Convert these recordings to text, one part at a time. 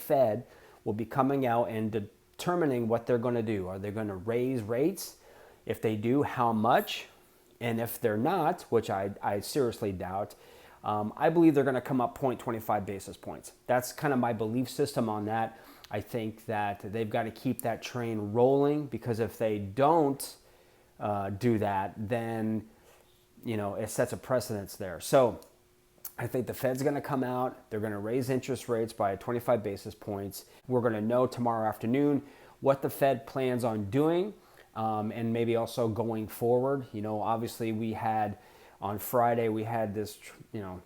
Fed will be coming out and determining what they're going to do. Are they going to raise rates? If they do, how much? And if they're not, which I seriously doubt, I believe they're going to come up 0.25 basis points. That's kind of my belief system on that. I think that they've got to keep that train rolling, because if they don't do that, then it sets a precedence there. So I think the Fed's going to come out. They're going to raise interest rates by 25 basis points. We're going to know tomorrow afternoon what the Fed plans on doing, and maybe also going forward. Obviously we had on Friday, we had this,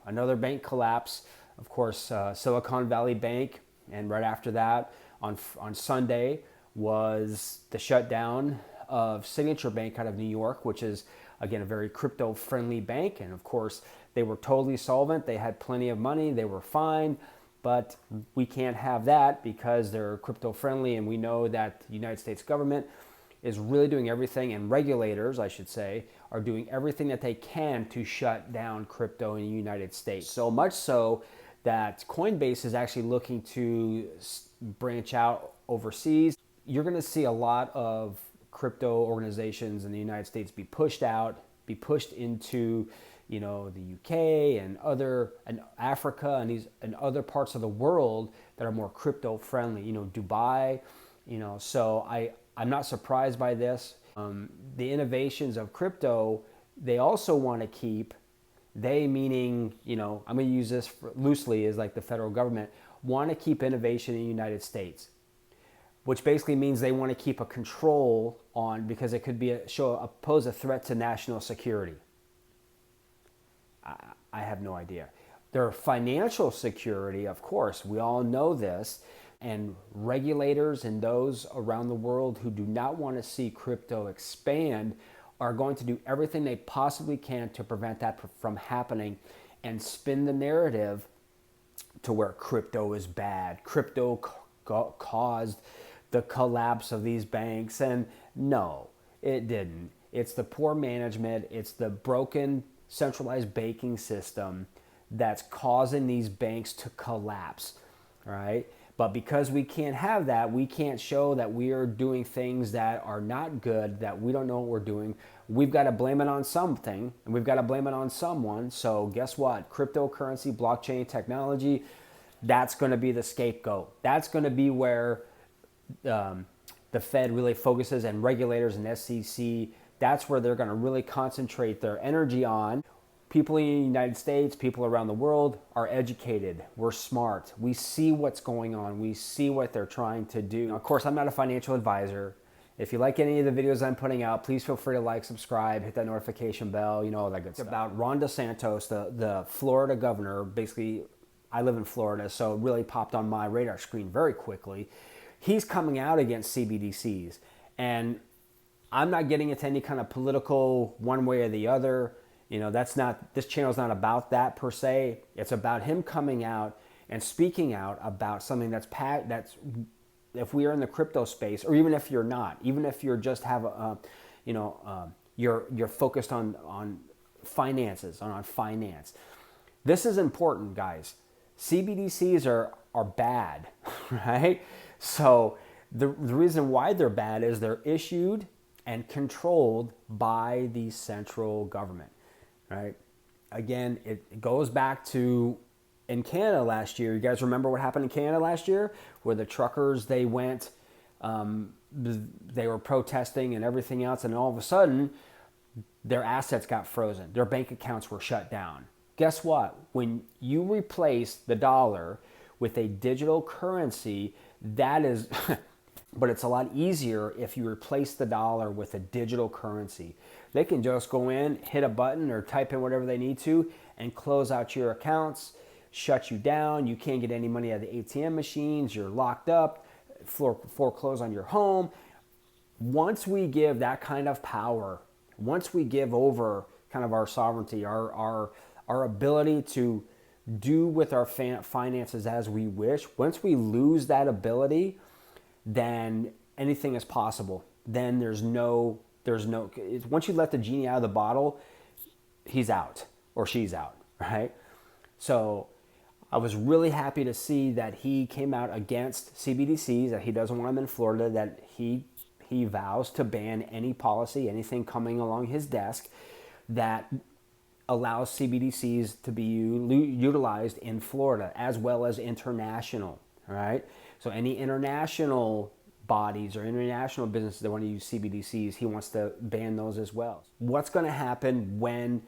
another bank collapse. Of course, Silicon Valley Bank. And right after that, on Sunday, was the shutdown of Signature Bank out of New York, which is, again, a very crypto-friendly bank. And of course, they were totally solvent. They had plenty of money. They were fine. But we can't have that because they're crypto-friendly. And we know that the United States government is really doing everything, and regulators, I should say, are doing everything that they can to shut down crypto in the United States. So much so that Coinbase is actually looking to branch out overseas. You're going to see a lot of crypto organizations in the United States be pushed out, be pushed into, the UK and Africa and other parts of the world that are more crypto friendly. Dubai. So I'm not surprised by this. The innovations of crypto, they also want to keep. They, meaning, I'm going to use this loosely as like the federal government, want to keep innovation in the United States, which basically means they want to keep a control on, because it could be pose a threat to national security. I have no idea. Their financial security, of course, we all know this, and regulators and those around the world who do not want to see crypto expand are going to do everything they possibly can to prevent that from happening, and spin the narrative to where crypto is bad. Crypto caused the collapse of these banks, and no, it didn't. It's the poor management, it's the broken centralized banking system that's causing these banks to collapse, right? But because we can't have that, we can't show that we are doing things that are not good, that we don't know what we're doing. We've got to blame it on something, and we've got to blame it on someone. So guess what? Cryptocurrency, blockchain technology, that's going to be the scapegoat. That's going to be where the Fed really focuses, and regulators and SEC, that's where they're going to really concentrate their energy on. People in the United States, people around the world are educated. We're smart. We see what's going on. We see what they're trying to do. Now, of course, I'm not a financial advisor. If you like any of the videos I'm putting out, please feel free to like, subscribe, hit that notification bell, all that good stuff. About Ron DeSantis, the Florida governor. Basically, I live in Florida, so it really popped on my radar screen very quickly. He's coming out against CBDCs. And I'm not getting into any kind of political one way or the other. This channel is not about that per se. It's about him coming out and speaking out about something that's if we are in the crypto space, or even if you're not, even if you're just have you're focused on finances, on finance. This is important, guys. CBDCs are bad, right? So the reason why they're bad is they're issued and controlled by the central government. Right? Again, it goes back to in Canada last year. You guys remember what happened in Canada last year, where the truckers, they went, they were protesting and everything else, and all of a sudden, their assets got frozen. Their bank accounts were shut down. Guess what? When you replace the dollar with a digital currency, that is, but it's a lot easier if you replace the dollar with a digital currency. They can just go in, hit a button, or type in whatever they need to, and close out your accounts, shut you down. You can't get any money out of the ATM machines. You're locked up, foreclose on your home. Once we give that kind of power, once we give over kind of our sovereignty, our ability to do with our finances as we wish, once we lose that ability, then anything is possible. Then there's no, once you let the genie out of the bottle, he's out or she's out, right? So I was really happy to see that he came out against CBDCs, that he doesn't want them in Florida, that he vows to ban any policy, anything coming along his desk that allows CBDCs to be utilized in Florida as well as international, all right? So any international bodies or international businesses that want to use CBDCs, he wants to ban those as well. What's going to happen when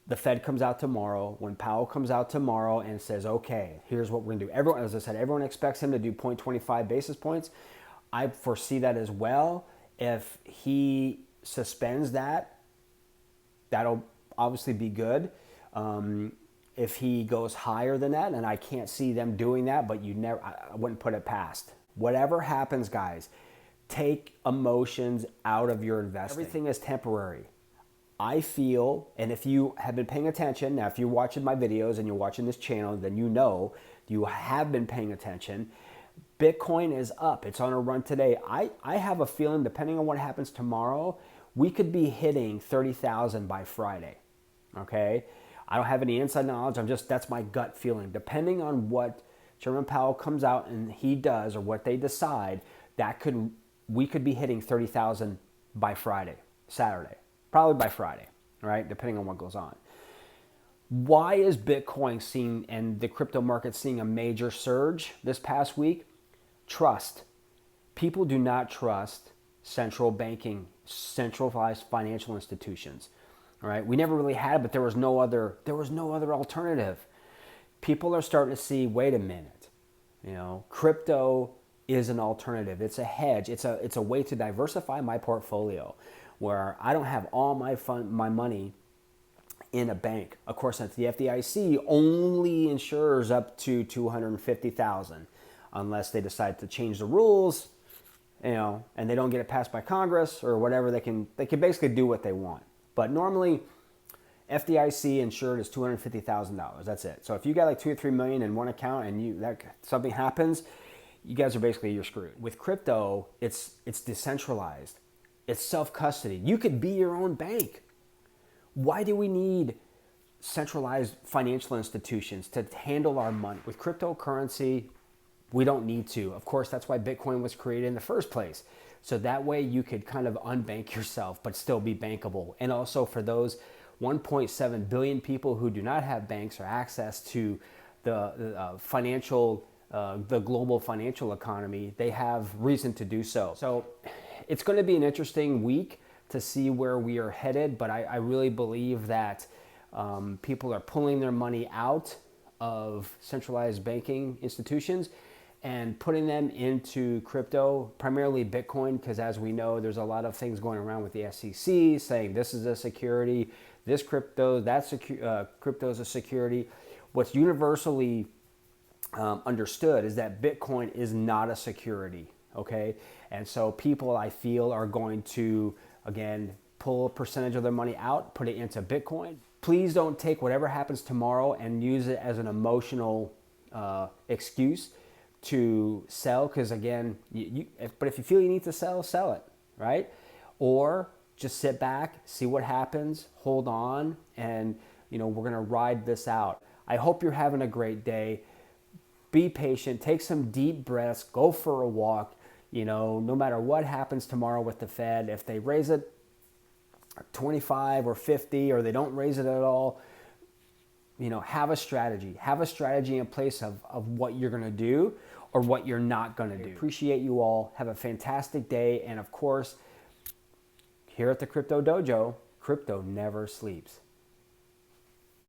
the Fed comes out tomorrow, when Powell comes out tomorrow and says, okay, here's what we're going to do. Everyone, as I said, everyone expects him to do 0.25 basis points. I foresee that as well. If he suspends that, that'll obviously be good. If he goes higher than that, and I can't see them doing that, but I wouldn't put it past. Whatever happens, guys, take emotions out of your investing. Everything is temporary. I feel, and if you have been paying attention, now if you're watching my videos and you're watching this channel, then you have been paying attention. Bitcoin is up. It's on a run today. I have a feeling, depending on what happens tomorrow, we could be hitting 30,000 by Friday. Okay? I don't have any inside knowledge. That's my gut feeling. Depending on what Chairman Powell comes out and he does, or what they decide, we could be hitting 30,000 by Friday, Saturday, probably by Friday, right? Depending on what goes on. Why is Bitcoin seeing, and the crypto market seeing, a major surge this past week? Trust. People do not trust central banking, centralized financial institutions. All right, we never really had it, but there was no other alternative. People are starting to see, wait a minute, crypto is an alternative. It's a hedge. It's a way to diversify my portfolio, where I don't have all my money in a bank. Of course, the FDIC only insures up to $250,000, unless they decide to change the rules, and they don't get it passed by Congress or whatever. They can basically do what they want. But normally, FDIC insured is $250,000. That's it. So if you got like 2 or 3 million in one account and something happens, you guys are you're screwed. With crypto, it's decentralized. It's self-custody. You could be your own bank. Why do we need centralized financial institutions to handle our money? With cryptocurrency, we don't need to. Of course, that's why Bitcoin was created in the first place. So that way you could kind of unbank yourself, but still be bankable. And also for those 1.7 billion people who do not have banks or access to the global financial economy, they have reason to do so. So it's going to be an interesting week to see where we are headed, but I really believe that people are pulling their money out of centralized banking institutions and putting them into crypto, primarily Bitcoin, because as we know, there's a lot of things going around with the SEC saying this is a security, this crypto, crypto is a security. What's universally understood is that Bitcoin is not a security, okay? And so people, I feel, are going to, again, pull a percentage of their money out, put it into Bitcoin. Please don't take whatever happens tomorrow and use it as an emotional excuse to sell, because again, but if you feel you need to sell it, right? Or just sit back, see what happens, hold on, and we're gonna ride this out. I hope you're having a great day. Be patient, take some deep breaths, go for a walk. No matter what happens tomorrow with the Fed, if they raise it 25 or 50, or they don't raise it at all, have a strategy. Have a strategy in place of what you're going to do or what you're not going to do. Appreciate you all. Have a fantastic day. And of course, here at the Crypto Dojo, crypto never sleeps.